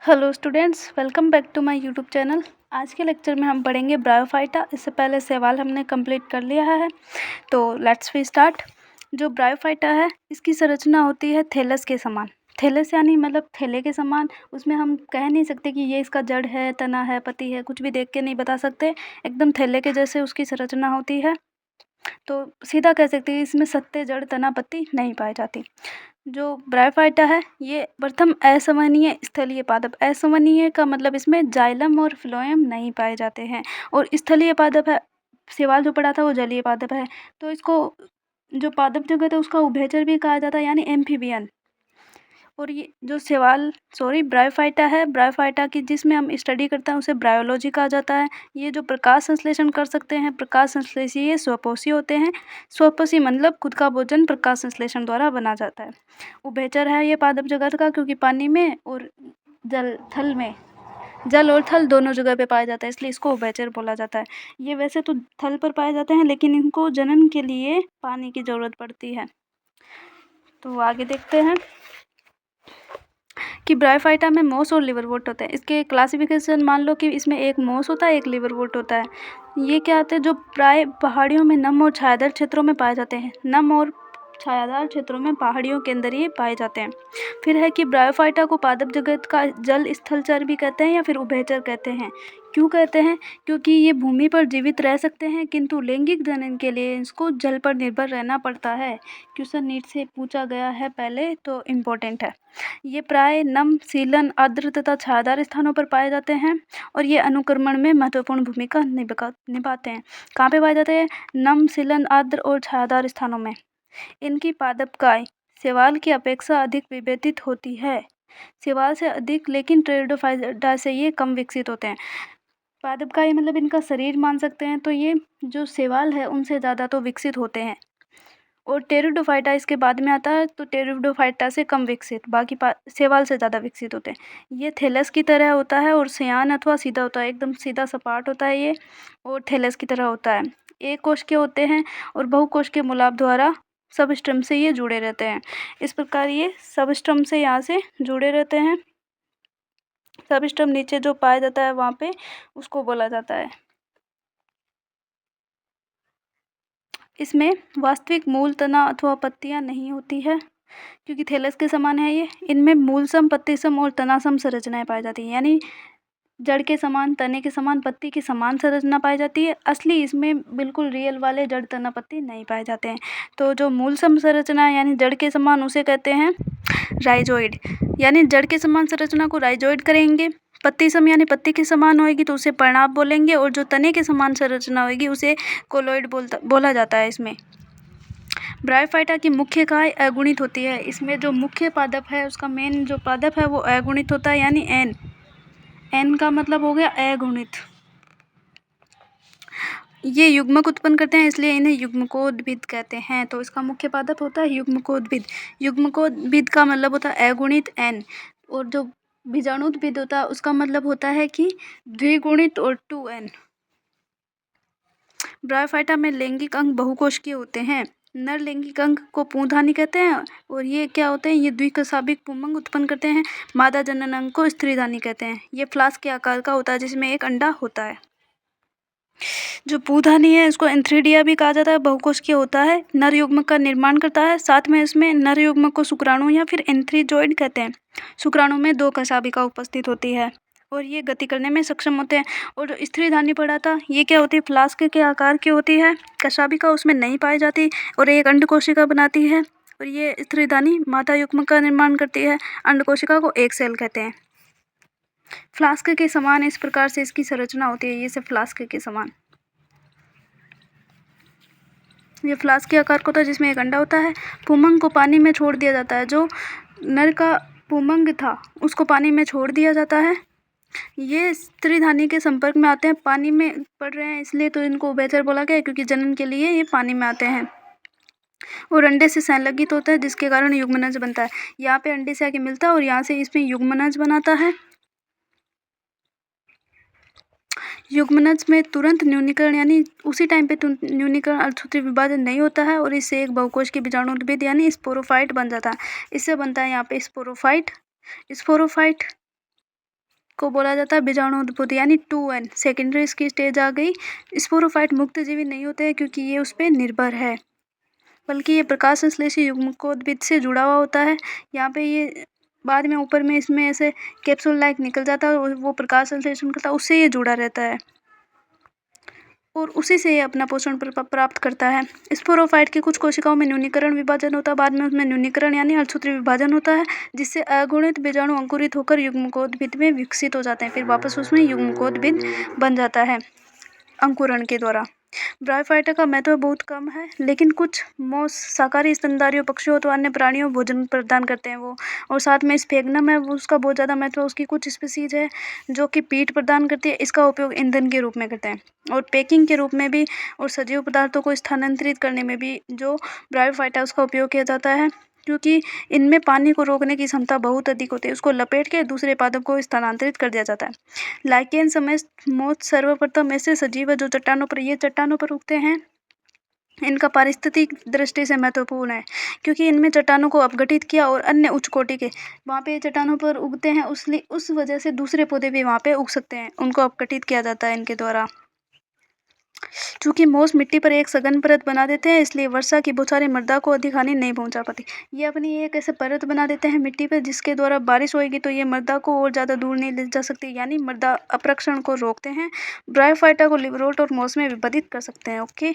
Hello students, welcome back to my YouTube channel. आज के lecture में हम पढ़ेंगे ब्रायोफाइटा। इससे पहले सवाल हमने कंप्लीट कर लिया है, तो लेट्स वी स्टार्ट। जो ब्रायोफाइटा है, इसकी संरचना होती है थैलस के समान। थैलस यानी मतलब थैले के समान। उसमें हम कह नहीं सकते कि ये इसका जड़ है, तना है, पत्ती है, कुछ भी देख के नहीं बता सकते। एकदम थैले के जैसे उसकी संरचना होती है, तो सीधा कह सकते हैं इसमें सत्ते, जड़, तना, पत्ती नहीं पाई जाती। जो ब्रायोफाइटा है, ये प्रथम असंवहनीय स्थलीय पादप। असंवहनीय का मतलब इसमें जाइलम और फ्लोएम नहीं पाए जाते हैं, और स्थलीय पादप है। सवाल जो पड़ा था वो जलीय पादप है, तो इसको जो पादप जगत है उसका उभयचर भी कहा जाता है, यानी एम्फीबियन। और ये जो ब्रायोफाइटा है, ब्रायोफाइटा की जिसमें हम स्टडी करते हैं उसे ब्रायोलॉजी कहा जाता है। ये जो प्रकाश संश्लेषण कर सकते हैं, प्रकाश संश्लेषी, ये स्वपोषी होते हैं। स्वपोषी मतलब खुद का भोजन प्रकाश संश्लेषण द्वारा बना जाता है। उभयचर है ये पादप जगत का, क्योंकि पानी में और जल थल में, जल और थल दोनों जगह पे पाया जाता है, इसलिए इसको उभयचर बोला जाता है। ये वैसे तो थल पर पाए जाते हैं, लेकिन इनको जनन के लिए पानी की जरूरत पड़ती है। तो आगे देखते हैं कि ब्रायोफाइटा में मोस और लिवरवोर्ट होते हैं। इसके क्लासिफिकेशन मान लो कि इसमें एक मोस होता है, एक लिवरवोर्ट होता है। ये क्या होते हैं, जो प्राय पहाड़ियों में नम और छायादार क्षेत्रों में पाए जाते हैं। नम और छायादार क्षेत्रों में पहाड़ियों के अंदर ये पाए जाते हैं। फिर है कि ब्रायोफाइटा को पादप जगत का जल स्थलचर भी कहते हैं या फिर उभयचर कहते हैं। क्यों कहते हैं? क्योंकि ये भूमि पर जीवित रह सकते हैं, किंतु लैंगिक जनन के लिए इसको जल पर निर्भर रहना पड़ता है। क्वेश्चन नीट से पूछा गया है पहले, तो इम्पोर्टेंट है। ये प्राय नम, सीलन, आर्द्र तथा छायादार स्थानों पर पाए जाते हैं, और ये अनुक्रमण में महत्वपूर्ण भूमिका निभाते हैं। कहाँ पे पाए जाते हैं? नम, सीलन, आर्द्र और छायादार स्थानों में। इनकी पादपकाय शैवाल की अपेक्षा अधिक विभेदित होती है। शैवाल से अधिक, लेकिन टेरिडोफाइटा से ये कम विकसित होते हैं। पादपकाय मतलब इनका शरीर मान सकते हैं, तो ये जो शैवाल है उनसे ज़्यादा तो विकसित होते हैं। और टेरिडोफाइटा इसके बाद में आता है, तो टेरिडोफाइटा से कम विकसित, बाकी शैवाल से ज़्यादा विकसित होते हैं। ये थैलस की तरह होता है और सयान अथवा सीधा होता है, एकदम सीधा सपाट होता है ये, और थैलस की तरह होता है। एक कोश के होते हैं और बहुकोश के मूलाभ द्वारा सबस्ट्रम से ये जुड़े रहते हैं। इस प्रकार ये सबस्ट्रम से यहाँ से जुड़े रहते हैं। सबस्ट्रम नीचे जो पाया जाता है वहाँ पे, उसको बोला जाता है। इसमें वास्तविक मूल, तना अथवा पत्तियां नहीं होती है, क्योंकि थैलस के समान है ये। इनमें मूलसम, पत्तिसम और तनासम संरचनाएं पाई जाती हैं, यानी जड़ के समान, तने के समान, पत्ती की समान संरचना पाई जाती है। असली इसमें बिल्कुल रियल वाले जड़, तना, पत्ती नहीं पाए जाते हैं। तो जो मूलसम संरचना है, यानी जड़ के समान, उसे कहते हैं राइजोइड। यानी जड़ के समान संरचना को राइजोइड करेंगे। पत्तीसम यानी पत्ती के समान होएगी तो उसे पर्णाप बोलेंगे, और जो तने के समान संरचना होएगी उसे कोलोइड बोला जाता है। इसमें ब्रायोफाइटा की मुख्य काय अगुणित होती है। इसमें जो मुख्य पादप है, उसका मेन जो पादप है वो अगुणित होता है, यानी एन। एन का मतलब हो गया अगुणित। ये युग्मक उत्पन्न करते हैं, इसलिए इन्हें युग्मकोद्भिद कहते हैं। तो इसका मुख्य पादप होता है युग्मकोद्भिद। युग्मकोद्भिद का मतलब होता है अगुणित एन, और जो बीजाणुद्भिद होता है उसका मतलब होता है कि द्विगुणित और 2n। ब्रायोफाइटा में लैंगिक अंग बहुकोशिकीय होते हैं। नर लैंगिक अंग को पुंधानी कहते हैं, और ये क्या होते हैं, ये द्विकशाभिक पुंमंग उत्पन्न करते हैं। मादा जनन अंग को स्त्रीधानी कहते हैं। ये फ्लास्क के आकार का होता है, जिसमें एक अंडा होता है। जो पुंधानी है इसको एंथ्रीडिया भी कहा जाता है, बहुकोशिकीय होता है, नर युग्मक का निर्माण करता है। साथ में इसमें नर युग्मक को शुक्राणु या फिर एंथ्रीजोइड कहते हैं। शुक्राणु में 2 कशाभिका उपस्थित होती है, और ये गति करने में सक्षम होते हैं। और जो स्त्रीधानी पड़ा था, ये क्या होती है, फ्लास्क के आकार की होती है, कशाभिका उसमें नहीं पाई जाती, और एक अंड कोशिका बनाती है। और ये स्त्रीधानी मादा युग्मक का निर्माण करती है। अंड कोशिका को एक सेल कहते हैं। फ्लास्क के समान इस प्रकार से इसकी संरचना होती है, ये सब फ्लास्क के समान। ये फ्लास्क के आकार का होता है, जिसमें एक अंडा होता है। पुंमंग को पानी में छोड़ दिया जाता है। जो नर का पुंमंग था उसको पानी में छोड़ दिया जाता है। ये स्त्रीधानी के संपर्क में आते हैं, पानी में पड़ रहे हैं, इसलिए तो इनको उभयचर बोला गया है, क्योंकि जनन के लिए ये पानी में आते हैं। और अंडे से संलगित होता है, जिसके कारण युग्मनज बनता है। यहाँ पे अंडे से आके मिलता है और यहाँ से इसमें युग्मनज बनाता है। युग्मनज में तुरंत न्यूनीकरण, यानी उसी टाइम पे न्यूनीकरण अर्थसूत्री विभाजन नहीं होता है, और इससे एक बहुकोश की बीजाणुद्भिद यानी स्पोरोफाइट बन जाता है। इससे बनता है यहाँ पे स्पोरोफाइट। स्पोरोफाइट इसको बोला जाता है बीजाणुउद्भूत यानी 2N। सेकेंडरी इसकी स्टेज आ गई। स्पोरोफाइट मुक्त जीवी नहीं होते हैं क्योंकि ये उस पे निर्भर है, बल्कि ये प्रकाश संश्लेषी युग्मकोद्भिद से जुड़ा हुआ होता है। यहाँ पे ये बाद में ऊपर में इसमें ऐसे कैप्सूल लाइक निकल जाता है और वो प्रकाश संश्लेषण करता है, उससे ये जुड़ा रहता है और उसी से ये अपना पोषण प्राप्त करता है। स्पोरोफाइट की कुछ कोशिकाओं में न्यूनीकरण विभाजन होता है, बाद में उसमें न्यूनीकरण यानी अल्पसूत्री विभाजन होता है, जिससे अगुणित बीजाणु अंकुरित होकर युग्मकोद्भिद में विकसित हो जाते हैं, फिर वापस उसमें युग्मकोद्भिद बन जाता है अंकुरण के द्वारा। ब्रायोफाइटा का महत्व बहुत कम है, लेकिन कुछ मोस शाकाहारी स्तनधारियों पक्षियों तो अन्य प्राणियों भोजन प्रदान करते हैं वो। और साथ में स्फेग्नम है, वो उसका बहुत ज़्यादा महत्व है। उसकी कुछ स्पीसीज है जो कि पीट प्रदान करती है, इसका उपयोग ईंधन के रूप में करते हैं और पैकिंग के रूप में भी, और सजीव पदार्थों को स्थानांतरित करने में भी जो ब्रायोफाइटा उसका उपयोग किया जाता है, क्योंकि इनमें पानी को रोकने की क्षमता बहुत अधिक होती है। उसको लपेट के दूसरे पादप को स्थानांतरित कर दिया जाता है। लाइकेन समेत मोथ सर्वप्रथम ऐसे सजीव है जो चट्टानों पर उगते हैं। इनका पारिस्थितिक दृष्टि से महत्वपूर्ण है, क्योंकि इनमें चट्टानों को अपघटित किया और अन्य उच्च कोटि के वहाँ पे चट्टानों पर उगते हैं, उस वजह से दूसरे पौधे भी वहाँ पे उग सकते हैं, उनको अपघटित किया जाता है इनके द्वारा। चूंकि मोस मिट्टी पर एक सघन परत बना देते हैं, इसलिए वर्षा की बौछारें मृदा को अधिक हानि नहीं पहुंचा पाती। ये अपनी एक ऐसे परत बना देते हैं मिट्टी पर, जिसके द्वारा बारिश होएगी तो ये मृदा को और ज़्यादा दूर नहीं ले जा सकती, यानी मृदा अपरक्षण को रोकते हैं। ब्रायोफाइटा को लिवरोट और मोस में विभाजित कर सकते हैं। ओके।